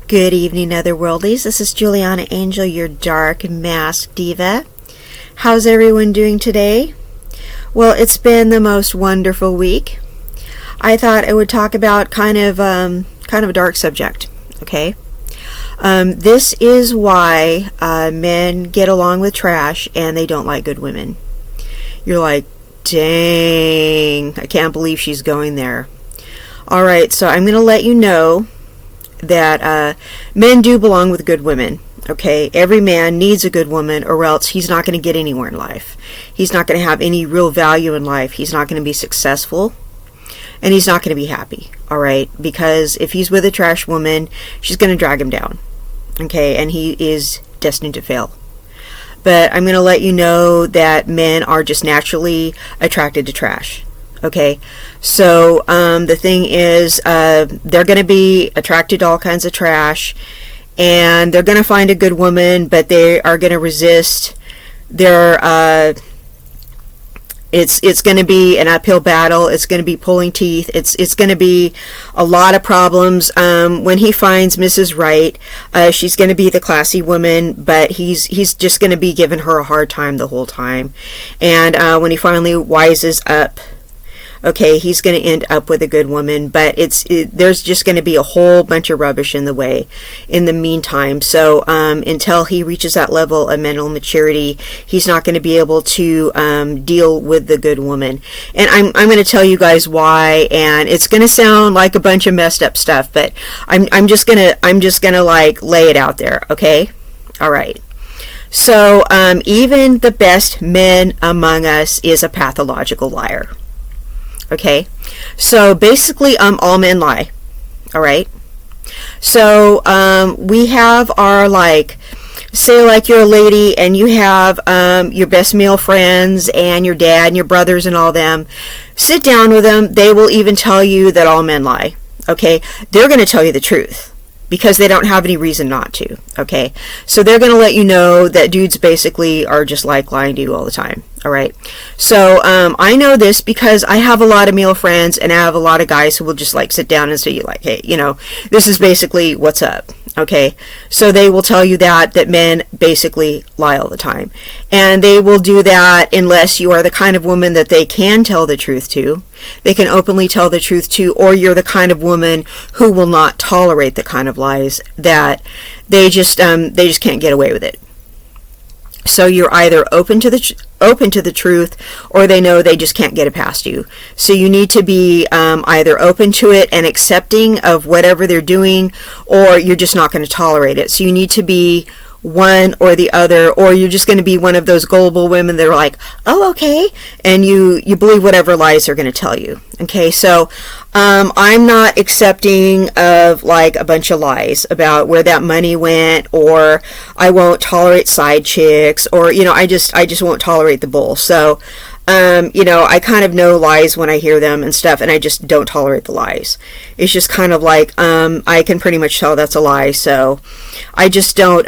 Good evening, Otherworldlies. This is Juliana Angel, your dark masked diva. How's everyone doing today? Well, it's been the most wonderful week. I thought I would talk about kind of a dark subject. Okay, this is why men get along with trash and they don't like good women. You're like, dang, I can't believe she's going there. All right, so I'm going to let you know that men do belong with good women. Okay, every man needs a good woman, or else he's not going to get anywhere in life. He's not going to have any real value in life. He's not going to be successful, and he's not going to be happy. All right, because if he's with a trash woman, she's going to drag him down. Okay, and he is destined to fail. But I'm going to let you know that men are just naturally attracted to trash. Okay, so the thing is, they're going to be attracted to all kinds of trash, and they're going to find a good woman, but they are going to resist their, it's going to be an uphill battle. It's going to be pulling teeth. It's going to be a lot of problems. When he finds Mrs. Right, she's going to be the classy woman, but he's just going to be giving her a hard time the whole time. And when he finally wises up, okay, he's going to end up with a good woman, but there's just going to be a whole bunch of rubbish in the way in the meantime. So until he reaches that level of mental maturity, he's not going to be able to deal with the good woman. And I'm going to tell you guys why, and it's going to sound like a bunch of messed up stuff, but I'm just gonna like lay it out there. Okay, all right. So even the best men among us is a pathological liar. Okay, so basically, all men lie. All right. So we have our, like, say like you're a lady and you have your best male friends and your dad and your brothers and all them. Sit down with them. They will even tell you that all men lie. Okay, they're going to tell you the truth, because they don't have any reason not to. Okay, so they're going to let you know that dudes basically are just like lying to you all the time. All right, so I know this because I have a lot of male friends, and I have a lot of guys who will just like sit down and say, like, hey, this is basically what's up. Okay, so they will tell you that men basically lie all the time, and they will do that unless you are the kind of woman that they can tell the truth to. They can openly tell the truth to, or you're the kind of woman who will not tolerate the kind of lies that they just can't get away with it. So you're either open to the truth, or they know they just can't get it past you. So you need to be either open to it and accepting of whatever they're doing, or you're just not going to tolerate it. So you need to be one or the other, or you're just going to be one of those gullible women that are like, oh, okay, and you believe whatever lies they're going to tell you. Okay, so I'm not accepting of like a bunch of lies about where that money went, or I won't tolerate side chicks, or I just won't tolerate the bull. So I kind of know lies when I hear them and stuff, and I just don't tolerate the lies. It's just kind of like, I can pretty much tell that's a lie, so I just don't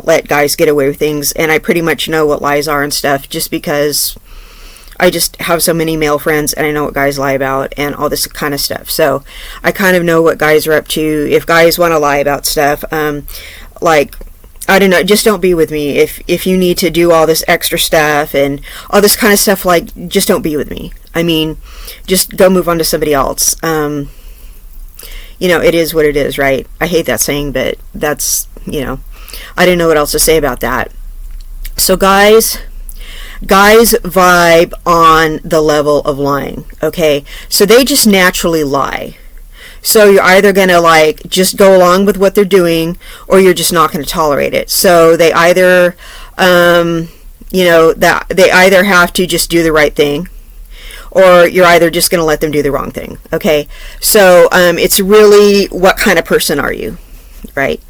let guys get away with things, and I pretty much know what lies are and stuff, just because I just have so many male friends, and I know what guys lie about, and all this kind of stuff. So I kind of know what guys are up to. If guys want to lie about stuff, like, I don't know, just don't be with me. If you need to do all this extra stuff and all this kind of stuff, like, just don't be with me. I mean, just go move on to somebody else. It is what it is, right? I hate that saying, but that's, I didn't know what else to say about that. So guys vibe on the level of lying, okay? So they just naturally lie. So you're either going to like just go along with what they're doing, or you're just not going to tolerate it. So they either, that they either have to just do the right thing, or you're either just going to let them do the wrong thing. Okay. So, it's really what kind of person are you, right?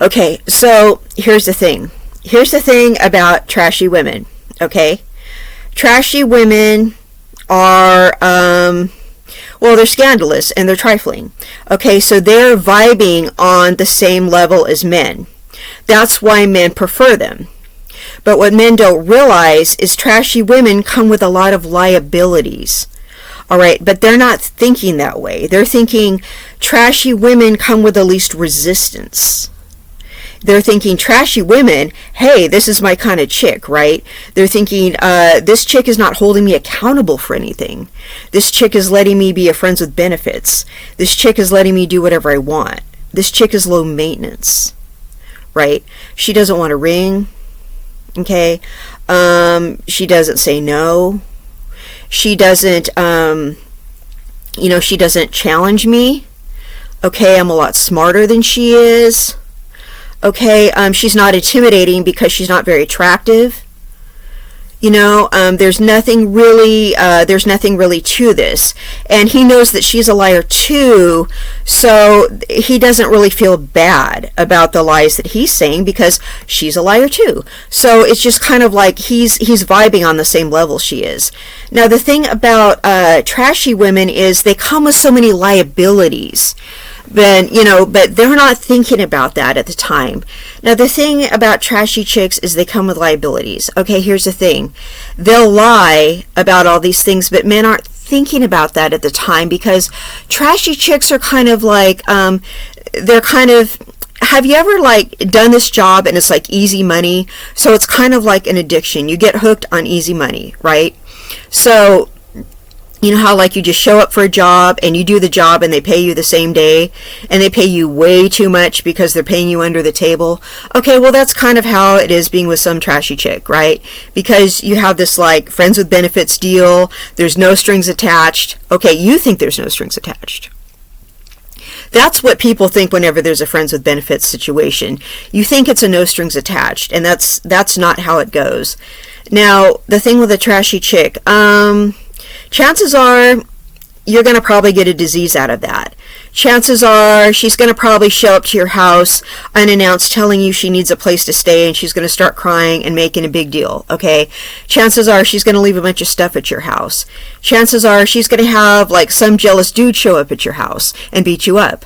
Okay. So here's the thing. Here's the thing about trashy women. Okay. Trashy women are, they're scandalous and they're trifling. Okay, so they're vibing on the same level as men. That's why men prefer them. But what men don't realize is trashy women come with a lot of liabilities. All right, but they're not thinking that way. They're thinking trashy women come with the least resistance. They're thinking trashy women, hey, this is my kind of chick, right? They're thinking, this chick is not holding me accountable for anything. This chick is letting me be a friends with benefits. This chick is letting me do whatever I want. This chick is low maintenance, right? She doesn't want a ring, okay? She doesn't say no. She doesn't, she doesn't challenge me. Okay, I'm a lot smarter than she is. Okay, she's not intimidating because she's not very attractive. There's nothing really to this. And he knows that she's a liar too, so he doesn't really feel bad about the lies that he's saying because she's a liar too. So it's just kind of like he's vibing on the same level she is. Now the thing about trashy women is they come with so many liabilities. But they're not thinking about that at the time. Now, the thing about trashy chicks is they come with liabilities. Okay, here's the thing. They'll lie about all these things, but men aren't thinking about that at the time because trashy chicks are kind of like, have you ever done this job and it's like easy money? So it's kind of like an addiction. You get hooked on easy money, right? So you know how you just show up for a job and you do the job and they pay you the same day and they pay you way too much because they're paying you under the table? Okay, well that's kind of how it is being with some trashy chick, right? Because you have this friends with benefits deal, there's no strings attached. Okay, you think there's no strings attached. That's what people think whenever there's a friends with benefits situation. You think it's a no strings attached, and that's not how it goes. Now, the thing with a trashy chick, chances are you're going to probably get a disease out of that. Chances are she's going to probably show up to your house unannounced telling you she needs a place to stay and she's going to start crying and making a big deal, okay? Chances are she's going to leave a bunch of stuff at your house. Chances are she's going to have some jealous dude show up at your house and beat you up.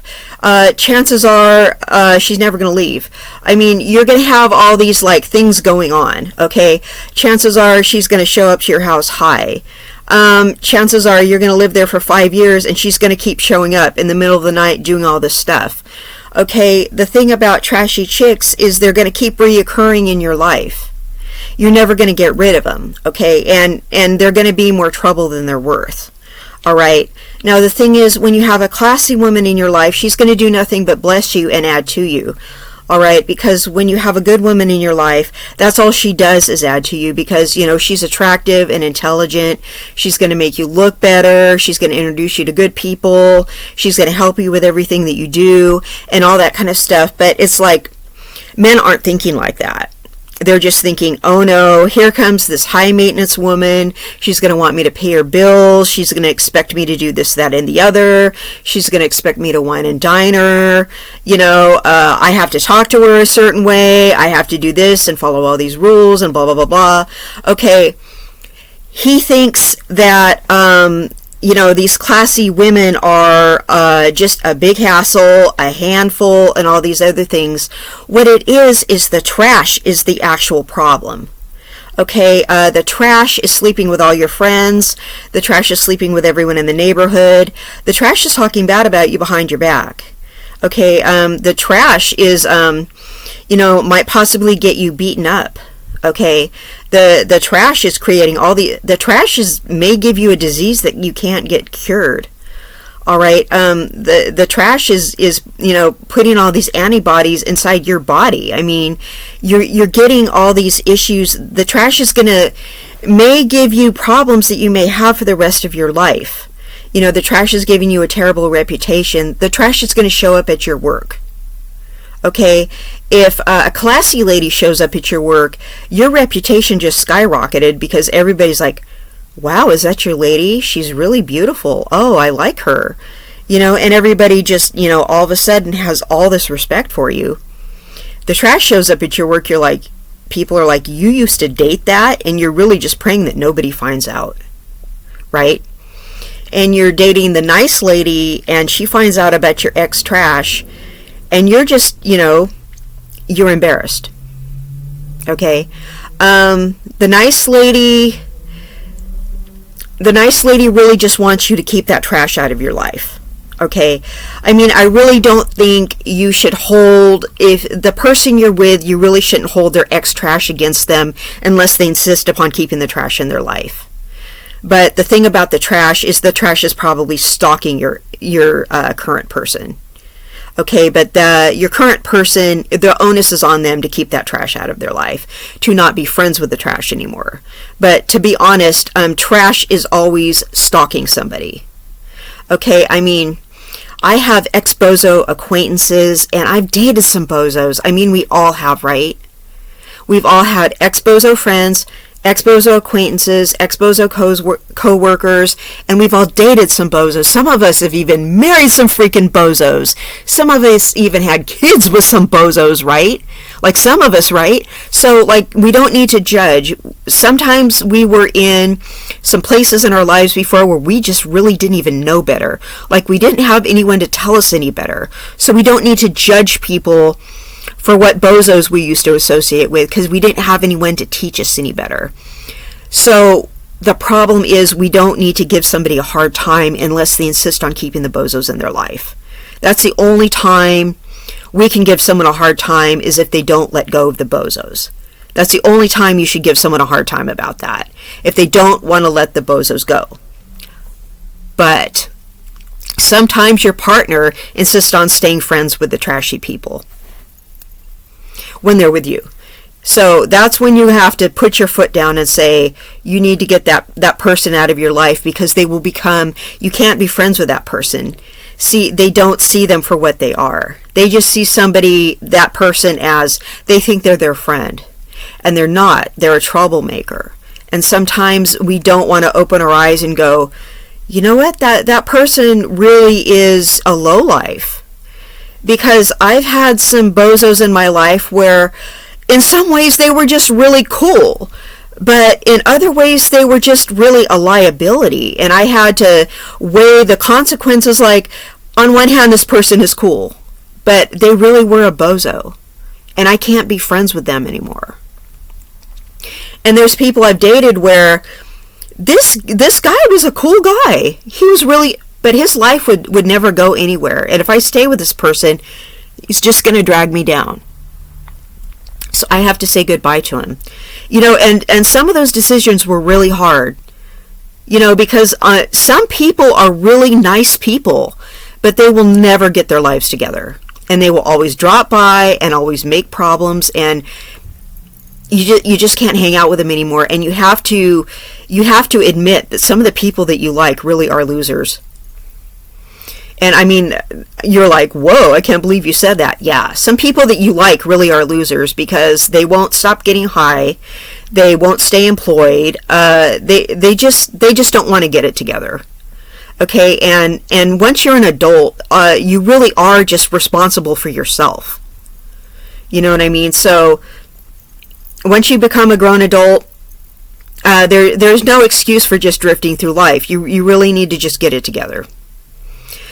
Chances are she's never going to leave. I mean, you're going to have all these things going on, okay? Chances are she's going to show up to your house high. Chances are you're going to live there for 5 years and she's going to keep showing up in the middle of the night doing all this stuff. Okay, the thing about trashy chicks is they're going to keep reoccurring in your life. You're never going to get rid of them, okay? And they're going to be more trouble than they're worth. All right. Now, the thing is, when you have a classy woman in your life, she's going to do nothing but bless you and add to you. All right, because when you have a good woman in your life, that's all she does is add to you because, she's attractive and intelligent. She's going to make you look better. She's going to introduce you to good people. She's going to help you with everything that you do and all that kind of stuff. But it's men aren't thinking like that. They're just thinking, oh no, here comes this high maintenance woman. She's going to want me to pay her bills. She's going to expect me to do this, that, and the other. She's going to expect me to wine and dine her. I have to talk to her a certain way. I have to do this and follow all these rules and blah, blah, blah, blah. Okay. He thinks that, these classy women are just a big hassle, a handful, and all these other things. What it is the trash is the actual problem. Okay, the trash is sleeping with all your friends. The trash is sleeping with everyone in the neighborhood. The trash is talking bad about you behind your back. Okay, the trash is, might possibly get you beaten up. Okay, the trash is creating the trash may give you a disease that you can't get cured. All right, the trash is putting all these antibodies inside your body. I mean, you're getting all these issues. The trash is may give you problems that you may have for the rest of your life. The trash is giving you a terrible reputation. The trash is going to show up at your work. Okay, if a classy lady shows up at your work, your reputation just skyrocketed because everybody's like, wow, is that your lady? She's really beautiful. Oh, I like her. And everybody just, all of a sudden has all this respect for you. The trash shows up at your work, people are like, you used to date that? And you're really just praying that nobody finds out. Right? And you're dating the nice lady and she finds out about your ex trash. And you're just, you're embarrassed. Okay? The nice lady, the nice lady really just wants you to keep that trash out of your life. Okay, I mean, I really don't think you should hold, if the person you're with, you really shouldn't hold their ex-trash against them unless they insist upon keeping the trash in their life. But the thing about the trash is probably stalking your current person. Okay, but your current person, the onus is on them to keep that trash out of their life, to not be friends with the trash anymore. But to be honest, trash is always stalking somebody. Okay, I mean, I have ex-bozo acquaintances, and I've dated some bozos. I mean, we all have, right? We've all had ex-bozo friends, ex-bozo acquaintances, ex-bozo co-workers, and we've all dated some bozos. Some of us have even married some freaking bozos. Some of us even had kids with some bozos, right? Like some of us, right? So, like, we don't need to judge. Sometimes we were in some places in our lives before where we just really didn't even know better. Like, we didn't have anyone to tell us any better. So we don't need to judge people for what bozos we used to associate with, because we didn't have anyone to teach us any better. So the problem is, we don't need to give somebody a hard time unless they insist on keeping the bozos in their life. That's the only time we can give someone a hard time, is if they don't let go of the bozos. That's the only time you should give someone a hard time about that, if they don't want to let the bozos go. But sometimes your partner insists on staying friends with the trashy people when they're with you. So that's when you have to put your foot down and say, you need to get that person out of your life, because they will become, you can't be friends with that person. See, they don't see them for what they are. They just see that person as, they think they're their friend. And they're not. They're a troublemaker. And sometimes we don't want to open our eyes and go, you know what, that person really is a lowlife. Because I've had some bozos in my life where in some ways they were just really cool, but in other ways they were just really a liability, and I had to weigh the consequences. Like, on one hand, this person is cool, but they really were a bozo, and I can't be friends with them anymore. And there's people I've dated where this guy was a cool guy. He was really, but his life would never go anywhere. And if I stay with this person, he's just going to drag me down. So I have to say goodbye to him. You know, and some of those decisions were really hard. You know, because some people are really nice people, but they will never get their lives together. And they will always drop by and always make problems, and you just can't hang out with them anymore. And you have to admit that some of the people that you like really are losers. And I mean, you're like, whoa, I can't believe you said that. Yeah, some people that you like really are losers, because they won't stop getting high, they won't stay employed, they just don't want to get it together. Okay, and once you're an adult, you really are just responsible for yourself. You know what I mean? So once you become a grown adult, there's no excuse for just drifting through life. You really need to just get it together.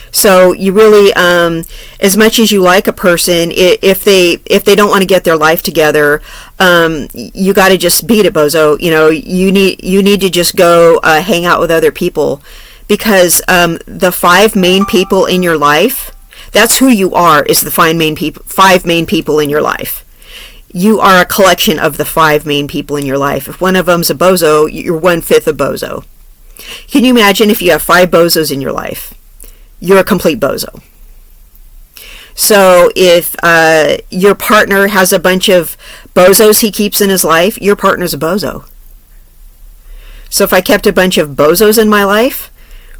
So you really, as much as you like a person, if they don't want to get their life together, you got to just beat it, bozo. You know, you need to just go hang out with other people, because the 5 main people in your life, that's who you are. Is the 5 main people in your life. You are a collection of the 5 main people in your life. If one of them's a bozo, you're 1/5 a bozo. Can you imagine if you have 5 bozos in your life? You're a complete bozo. So if your partner has a bunch of bozos he keeps in his life, your partner's a bozo. So if I kept a bunch of bozos in my life,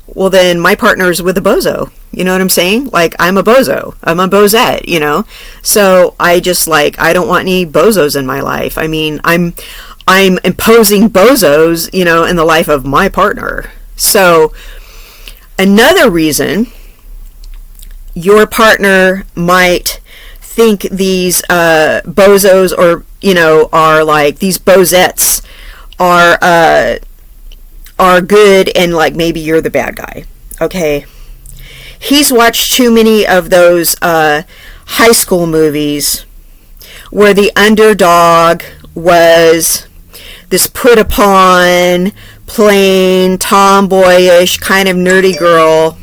well, then my partner's with a bozo. You know what I'm saying? Like, I'm a bozo. I'm a bozette, you know? So I just, like, I don't want any bozos in my life. I mean, I'm imposing bozos, you know, in the life of my partner. So another reason your partner might think these bozos, or, you know, are like, these bozettes are good, and like maybe you're the bad guy. Okay, he's watched too many of those high school movies where the underdog was this put upon, plain, tomboyish, kind of nerdy girl,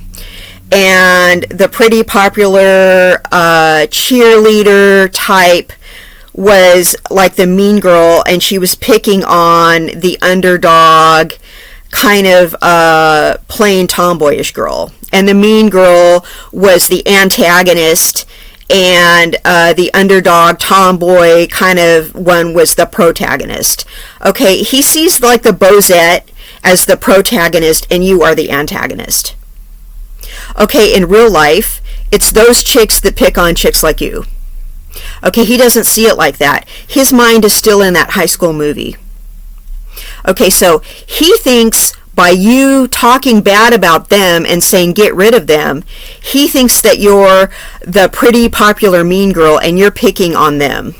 and the pretty popular cheerleader type was like the mean girl, and she was picking on the underdog, kind of plain tomboyish girl. And the mean girl was the antagonist, and the underdog tomboy kind of one was the protagonist. Okay, he sees like the Bozette as the protagonist, and you are the antagonist. Okay, in real life, it's those chicks that pick on chicks like you. Okay, he doesn't see it like that. His mind is still in that high school movie. Okay, so he thinks by you talking bad about them and saying get rid of them, he thinks that you're the pretty popular mean girl and you're picking on them.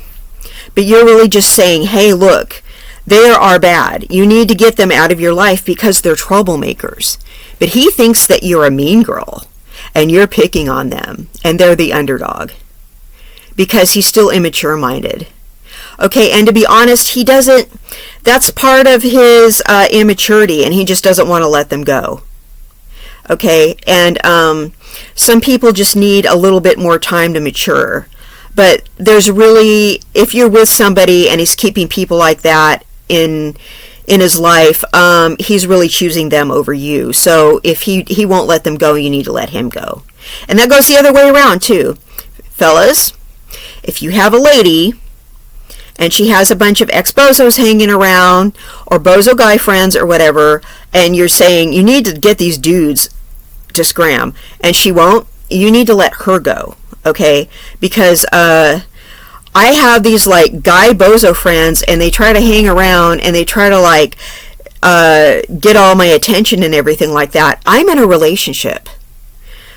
But you're really just saying, hey, look, they are bad. You need to get them out of your life because they're troublemakers. But he thinks that you're a mean girl and you're picking on them and they're the underdog because he's still immature minded. Okay, and to be honest, he doesn't, that's part of his immaturity, and he just doesn't want to let them go. Okay, and some people just need a little bit more time to mature. But there's really, if you're with somebody and he's keeping people like that in his life, he's really choosing them over you. So if he won't let them go, you need to let him go. And that goes the other way around too. Fellas, if you have a lady and she has a bunch of ex-bozos hanging around, or bozo guy friends or whatever, and you're saying you need to get these dudes to scram, and she won't, you need to let her go, okay? Because I have these like guy bozo friends, and they try to hang around and they try to like get all my attention and everything like that. I'm in a relationship,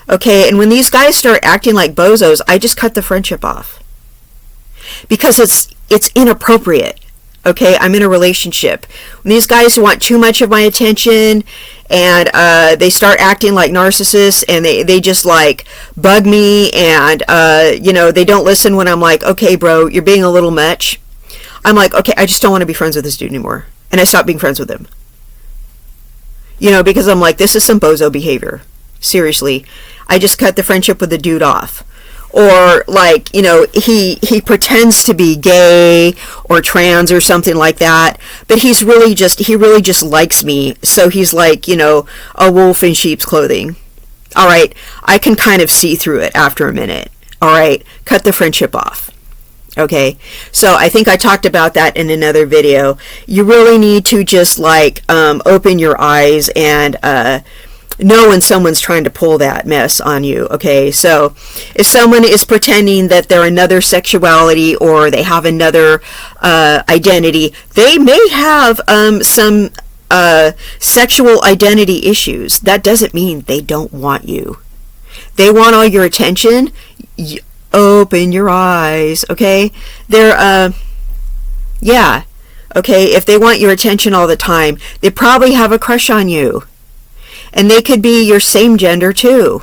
okay? And when these guys start acting like bozos, I just cut the friendship off because it's inappropriate. Okay, I'm in a relationship. When these guys want too much of my attention and they start acting like narcissists, and they just like bug me, and they don't listen when I'm like, okay bro, you're being a little much. I'm like, okay, I just don't want to be friends with this dude anymore, and I stop being friends with him. Because I'm like, this is some bozo behavior. Seriously, I just cut the friendship with the dude off. Or like, he pretends to be gay or trans or something like that, but he really just likes me. So he's like, a wolf in sheep's clothing. All right, I can kind of see through it after a minute. All right, cut the friendship off. Okay, so I think I talked about that in another video. You really need to just like open your eyes and know when someone's trying to pull that mess on you. Okay, so if someone is pretending that they're another sexuality or they have another identity, they may have some sexual identity issues. That doesn't mean they don't want you. They want all your attention. Open your eyes. Okay, they're okay, if they want your attention all the time, they probably have a crush on you. And they could be your same gender too.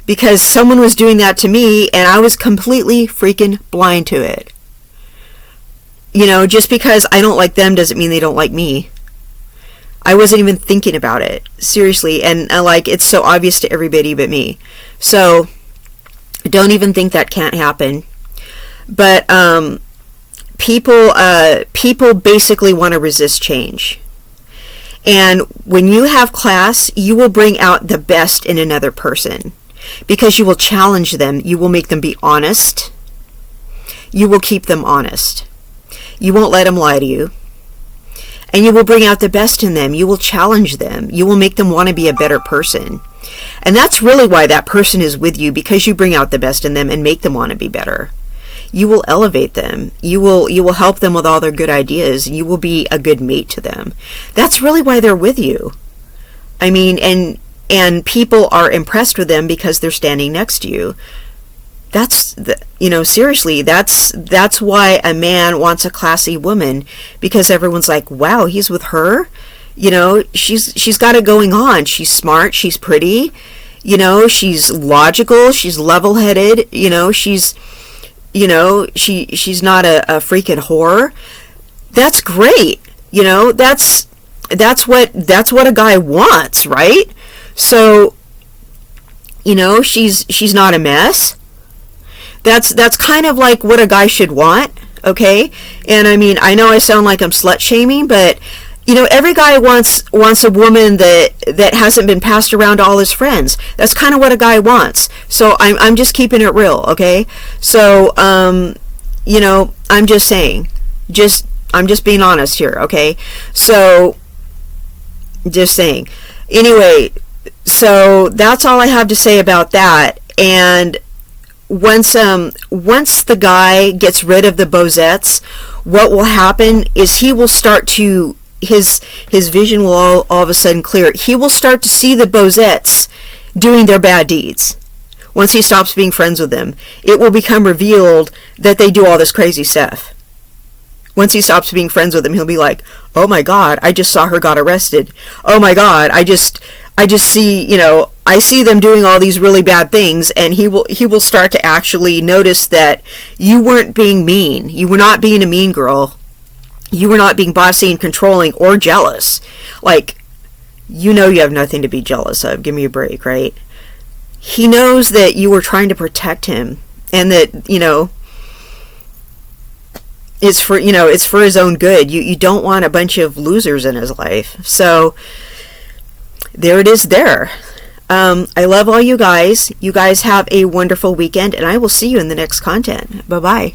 Because someone was doing that to me and I was completely freaking blind to it. Just because I don't like them doesn't mean they don't like me. I wasn't even thinking about it. Seriously. And it's so obvious to everybody but me. So don't even think that can't happen. But people basically want to resist change. And when you have class, you will bring out the best in another person because you will challenge them. You will make them be honest. You will keep them honest. You won't let them lie to you. And you will bring out the best in them. You will challenge them. You will make them want to be a better person. And that's really why that person is with you, because you bring out the best in them and make them want to be better. You will elevate them. You will help them with all their good ideas. You will be a good mate to them. That's really why they're with you. I mean, and people are impressed with them because they're standing next to you. That's seriously, that's why a man wants a classy woman, because everyone's like, wow, he's with her. She's got it going on. She's smart. She's pretty. She's logical. She's level-headed. She's she's not a freaking whore. That's great. that's what a guy wants, right? So, she's not a mess. That's kind of like what a guy should want, okay? And I mean, I know I sound like I'm slut shaming, but every guy wants a woman that hasn't been passed around to all his friends. That's kind of what a guy wants. So I'm just keeping it real, okay? So I'm just saying, I'm just being honest here, okay? So just saying. Anyway, so that's all I have to say about that. And once the guy gets rid of the Bosettes, what will happen is he will start to his vision will all of a sudden clear. He will start to see the Bosettes doing their bad deeds. Once he stops being friends with them, it will become revealed that they do all this crazy stuff. Once he stops being friends with them, he'll be like, "Oh my God, I just saw her got arrested. Oh my God, I just see, I see them doing all these really bad things," and he will start to actually notice that you weren't being mean. You were not being a mean girl. You were not being bossy and controlling or jealous. Like, you have nothing to be jealous of. Give me a break, right? He knows that you were trying to protect him, and that, it's for his own good. You don't want a bunch of losers in his life. So there it is there. I love all you guys. You guys have a wonderful weekend, and I will see you in the next content. Bye-bye.